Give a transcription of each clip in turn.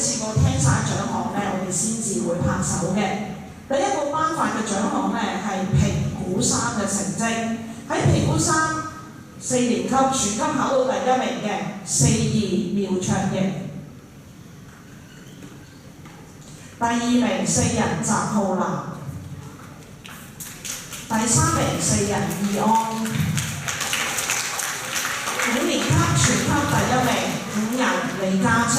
次過聽晒獎項咧，我哋先至會拍手嘅。第一個頒發嘅獎項咧係評估生嘅成績，喺評估生4年級全級考到第1名嘅4-2苗卓瑩，第2名4人翟浩南，第3名4人義安，5年級全級第1名5人李嘉晴，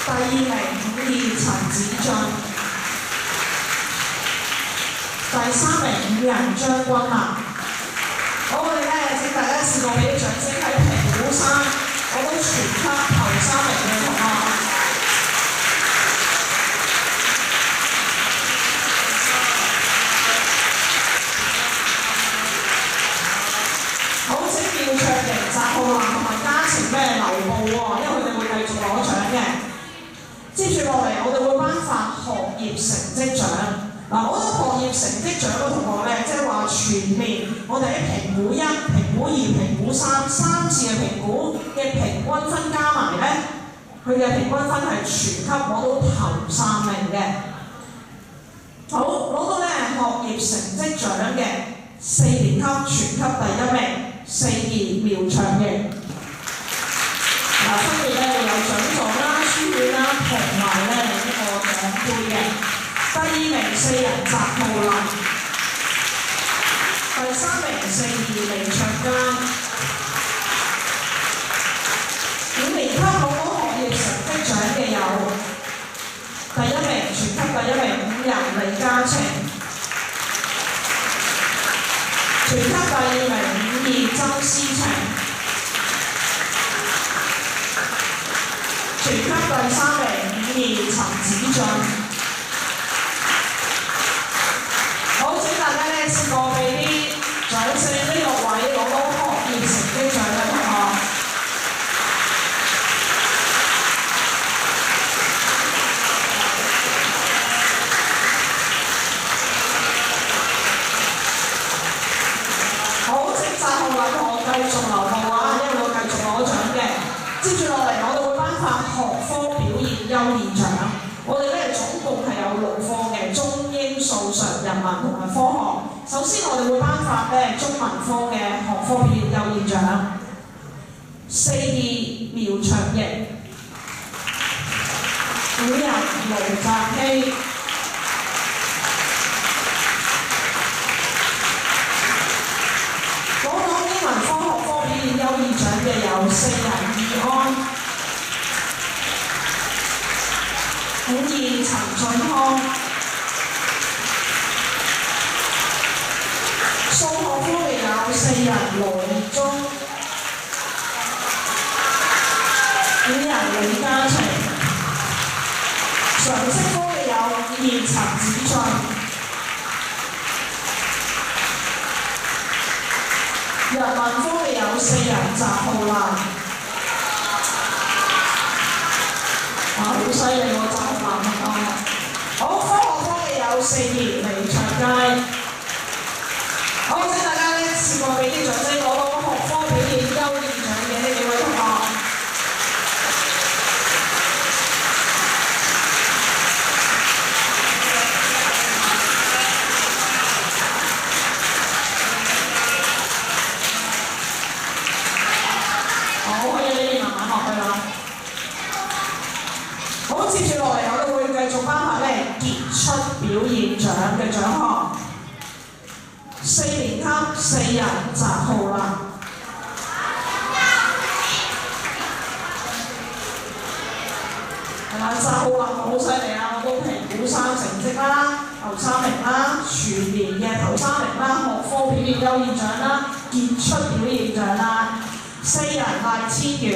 第2名5-2陳子俊，第3名5人張君南。好，我哋咧請大家試過俾啲掌聲喺評估生攞到全級頭3名嘅同學。好，請苗卓瑩、翟浩南同埋嘉晴咩留步喎，因為佢哋會繼續攞獎嘅。接住落嚟，我哋會頒發學業成績獎。嗱，攞到學業成績獎嘅同學咧，即係話全面，我哋喺評估1、評估2、評估3次嘅評估嘅平均分加埋咧，佢嘅平均分係全級攞到頭3名嘅。好，攞到咧學業成績獎嘅4年級全級第1名4-2苗卓瑩。嗱，分別咧有獎狀啦、書卷啦，同埋咧呢個獎杯嘅。第2名4人翟浩南，第3名4-2李卓佳。5年級攞到學業成績獎嘅有第1名全級第1名5人李嘉晴，全級第2名5-2周思晴，全級第3名5-2陳子俊。好，請大家咧試過俾啲掌聲呢6位攞到學業成績獎嘅同學。好，請翟浩南同學繼續留步啊，因為會繼續攞獎嘅。接住落嚟，我哋會頒發學科表現優異獎。我哋咧總共係有6科嘅，中英數常人文同埋科學。首先我哋會頒發咧中文科嘅學科表現優異獎，4-2苗卓瑩，5人盧澤希，攞到英文科學科表現優異獎嘅有4人義安，5-2陳俊康。數學科嘅有4人羅烈忠，5人李嘉晴。常識科嘅有5-2陳子俊。人文科嘅有4人翟浩南。好犀利喎，翟浩南同學。好，科學科嘅有4-2李卓佳。好，請大家咧試過俾啲掌聲攞到學科表現優異獎嘅呢幾位同學。好，可以你哋慢慢落去啦。好，接住落嚟我哋會繼續頒發咧傑出表現獎嘅獎項。4年級4人翟浩南，係啦，翟浩南好犀利啊！攞到評估3成績啦，頭3名啦，全年嘅頭3名啦，學科表現優異獎啦，傑出表現獎啦。4人賴千羽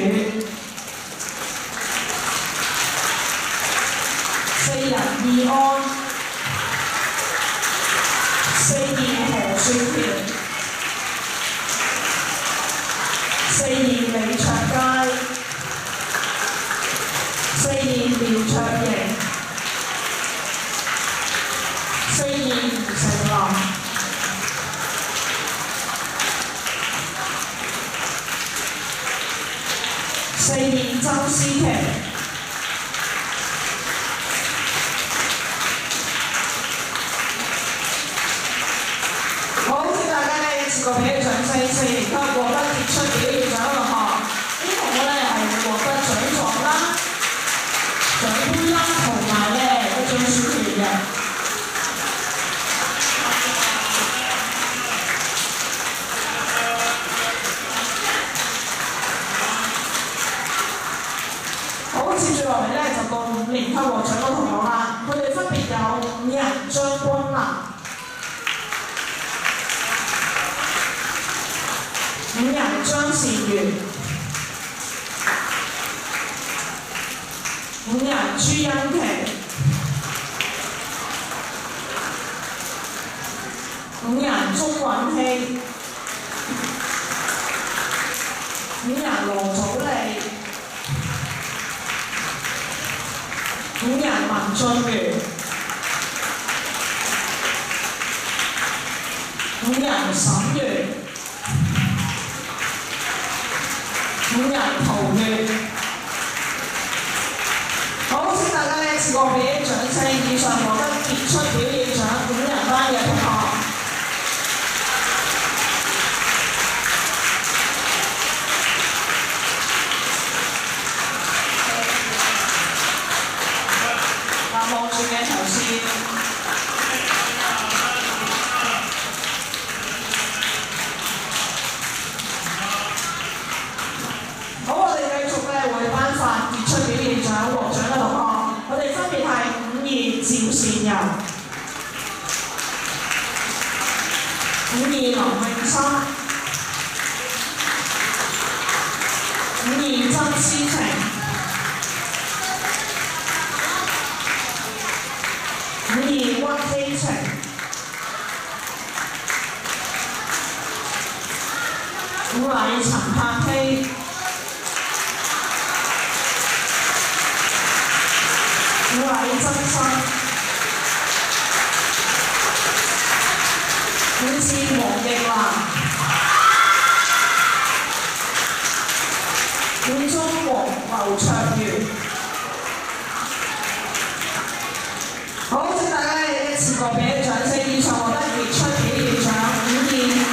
，4人義安，4-2何雪橋，4-2李卓佳，4-2苗卓瑩，4-2吳成林。4面曾思琪。好，請大家咧一次過俾啲掌聲，4年級獲得傑出表現獎嘅同學，呢同學咧係會獲得獎狀啦、獎杯啦，同埋咧一張書券嘅。好，接住落嚟咧就到5年級獲獎嘅同學啦，佢哋分別有5人張君南。5人張善元，5人朱欣琪，5人鍾允希，5人羅祖莉，5人文俊元，5人沈源，5人陶月。好，請大家咧一次過俾啲掌聲，以上獲得傑出表現獎5人班嘅同學。嗱，望住鏡頭先。好，我哋繼續咧會頒發傑出表現獎獲獎嘅同學，我哋分別係52趙善柔、52林詠琛、52曾思晴、52屈希晴、5禮陳柏希、5禮曾生、5次黃奕蘭、5中劉卓源。好，請大家咧一次過俾啲掌聲，以上獲得傑出表現獎5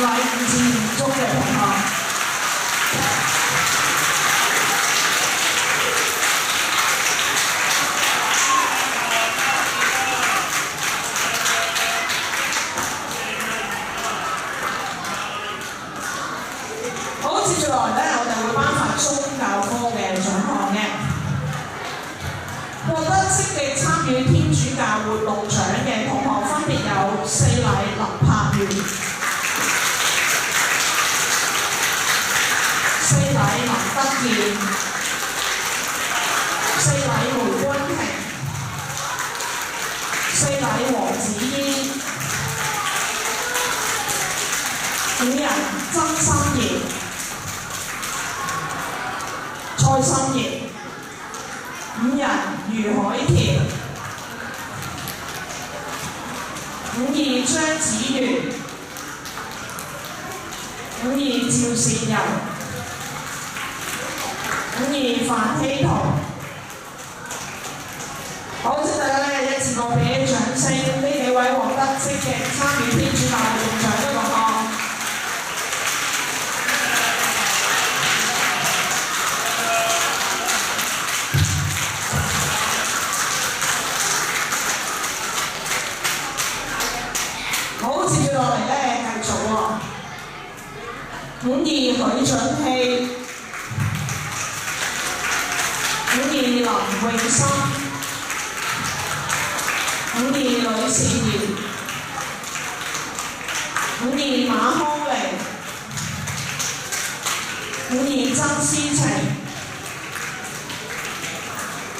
禮5至5中嘅同學。好，接住落嚟咧，我哋會頒發宗教科嘅獎項嘅。獲得積極參與天主教活動獎嘅同學分別有4禮林柏源、4禮林德健、4禮梅君婷、4禮黃子嫣、5人曾心妍、蔡心妍、5人余海喬、52張子源、52趙善柔、52范希彤。好，請大家咧一次過俾啲掌聲，呢幾位獲得積極參與天主教活動獎嘅同學。好，接住落嚟咧，繼續喎。52許準熙、52林詠琛、52呂倩瑤、52馬康玲、52曾思晴、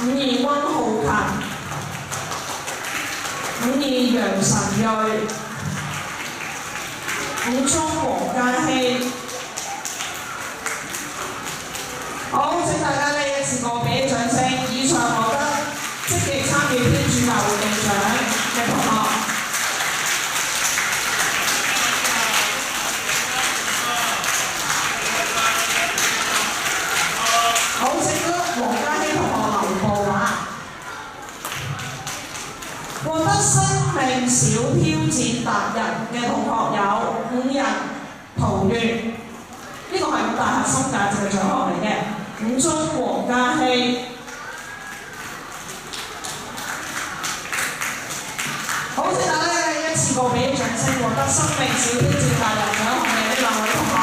52温浩勤、52楊晨睿、5中黃嘉熙。好，請大家咧一次過俾啲掌聲，以上獲得積極參與天主教活動獎嘅同學。好。挑戰達人嘅同學有5人，陶淵，呢個係五大核心價值嘅獎項嚟嘅。五中黃嘉熙，好，請大家一次過俾啲掌聲，獲得生命小挑戰達人獎項嘅呢兩位同學。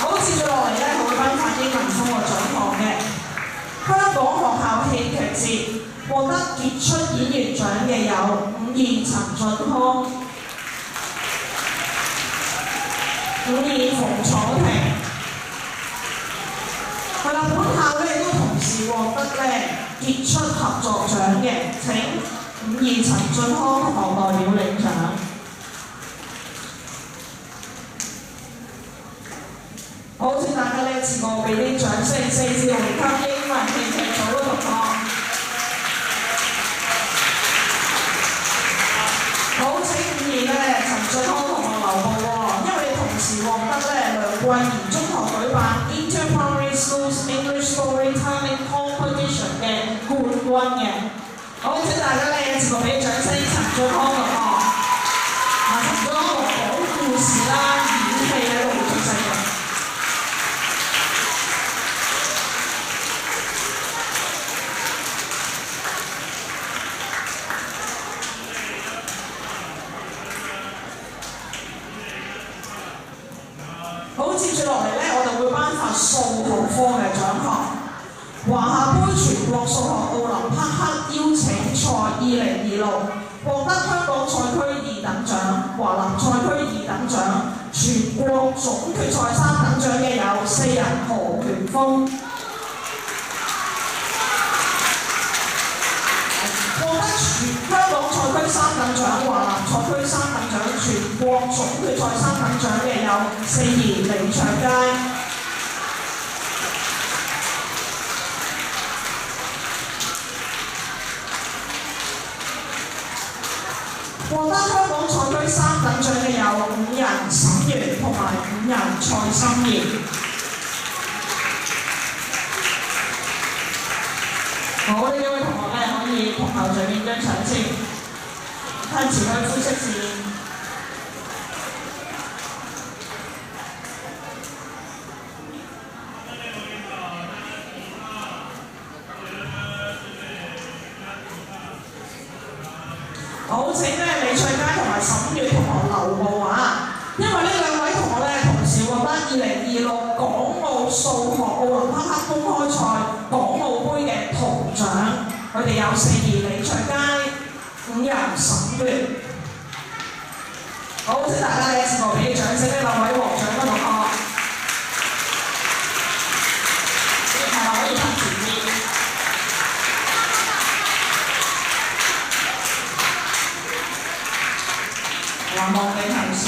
好，接住落嚟咧，我會頒發英文科嘅獎項嘅。香港學校戲劇節獲得傑出演員獎嘅有伍彥、陳俊康、伍彥、馮楚婷。係啦，本校咧都同時獲得咧傑出合作獎嘅，請伍彥、陳俊康同學代表領獎。好，請大家呢一次過俾啲掌聲，4至6年級英文戲劇組嘅同學。好，請伍彥咧陳俊康同學留步喎，因為你同時獲得咧梁桂賢中學舉辦 Inter-Primary Schools English Storytelling Competition 嘅冠軍嘅。好，請大家咧一次過俾掌聲，陳俊康同學。陳俊康同學講故事啦、演戲咧都好出色嘅。好，接住落嚟咧，我哋會頒發數學科嘅獎項。華夏杯全國數學奧林匹克邀請賽2026獲得香港賽區2等獎、華南賽區2等獎、全國總決賽3等獎嘅有4人，何權峰。獲得香港賽區3等獎、華南賽區3等獎、全國總決賽3等獎嘅有4兒李卓佳。獲得香港賽區3等獎嘅有5人沈源同埋5人蔡心妍。好，呢幾位同學咧可以同校長影張相先，睇前面灰色線。好，請咧李翠佳同埋沈月同學留步啊！因為呢兩位同學咧同時獲得2026港澳數學奧林匹克公開賽港澳杯嘅銅獎，佢哋有4兒李翠佳、5人沈月。好，請大家一次過俾啲掌聲呢兩位獲獎嘅同學。係咪可以拍前面？望你頭笑。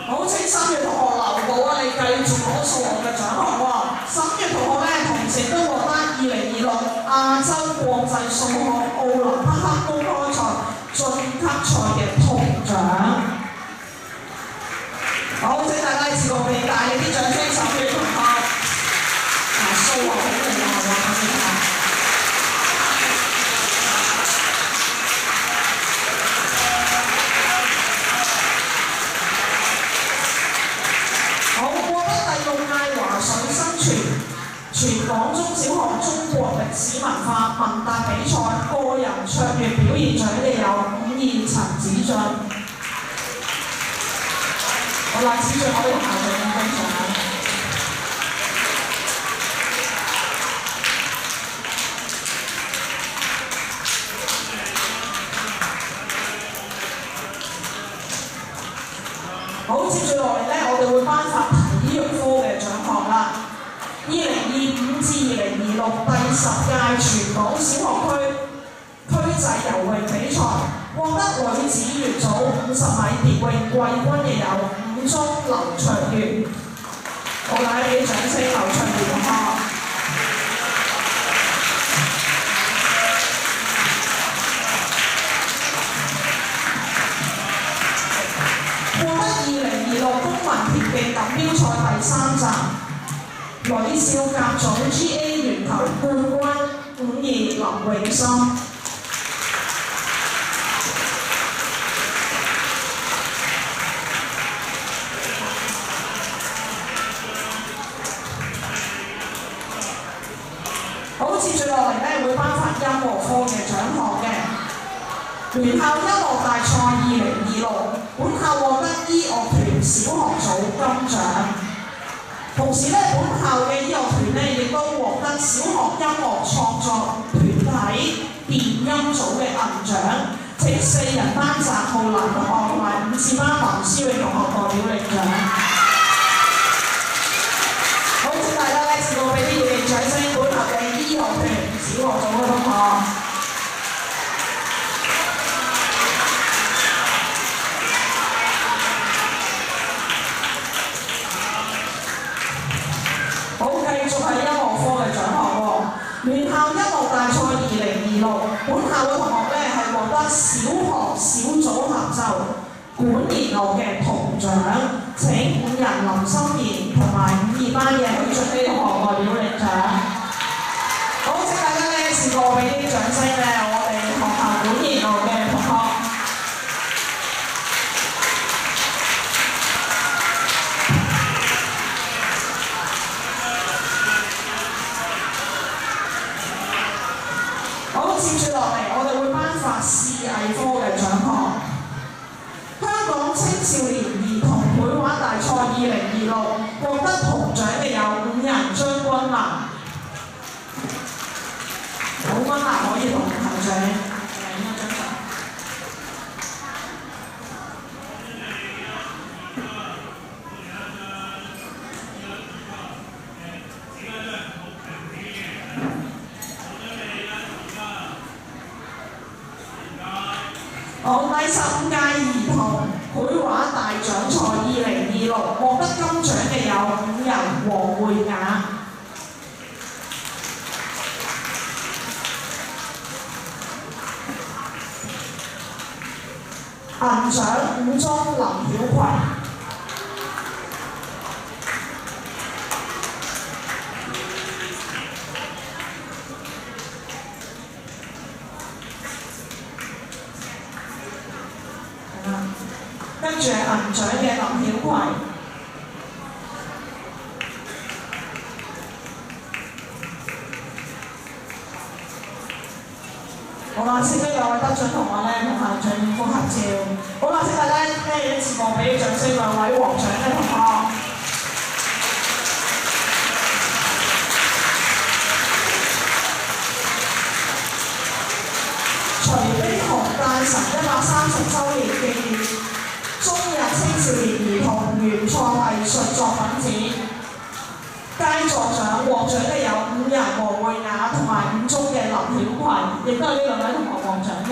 好，請3月同學留步啊！你繼續攞數學嘅獎項喎。3月同學咧，同時都獲得2026亞洲國際數學奧林匹克公開賽晉級賽嘅銅獎。好，請大家一次過俾大力啲掌聲，3月同學。數學好重要啊！好，獲得第6屆華水生全港中小學中國歷史文化問答比賽個人卓越表現獎嘅有伍彥、陳子俊。好啦，子俊可以同校長影張相。好，接住落嚟咧，我哋會頒發體育科嘅獎項啦。2025至2026第10屆全港小學區際游泳比賽，獲得女子乙組50米蝶泳季軍嘅有5中劉卓源。好，大家俾掌聲，劉卓源同學。獲得2026公民田徑錦標賽第3站，女少甲組 GA 鉛球冠軍52林永森。好，接住落嚟咧會頒發音樂科嘅獎項嘅。聯校音樂大賽2026，本校獲得醫樂團小學組金獎。同時咧，本校嘅醫樂團咧亦都獲得小學音樂創作團體電音組嘅銀獎。請4人班澤浩南同學同埋5字班林思穎同學代表領獎。好，請大家咧試過俾啲熱烈掌聲，本校嘅醫樂團小學組嘅同學。好，繼續係音樂科嘅獎項喎。聯校音樂大賽2026，本校嘅同學咧係獲得小學小組合奏管弦樂嘅銅獎。請5人林心妍同埋52班嘅許俊飛同學代表領獎。好，請大家咧試過俾啲掌聲咧，我哋學校管弦樂嘅同學。好，接住落嚟，我哋會頒發視藝科嘅獎項。香港青少年兒童繪畫大賽2026，獲得銅獎嘅有5人，張君南。好，君南可以同校長影一張相。好，第15屆兒童繪畫大獎賽2026，獲得金獎嘅有5人，黃慧雅。銀獎5中林曉葵。跟住係銀獎嘅林曉葵。好啦，請呢兩位得獎同學咧同校長影幅合照。好啦，請大家一次過俾掌聲兩位獲獎嘅同學。徐悲鴻誕辰130週年紀念中日青少年兒童原創藝術作品展，佳作獎獲獎嘅有5人，黃慧雅同埋5中嘅林曉葵，亦都係呢兩位同學獲獎嘅。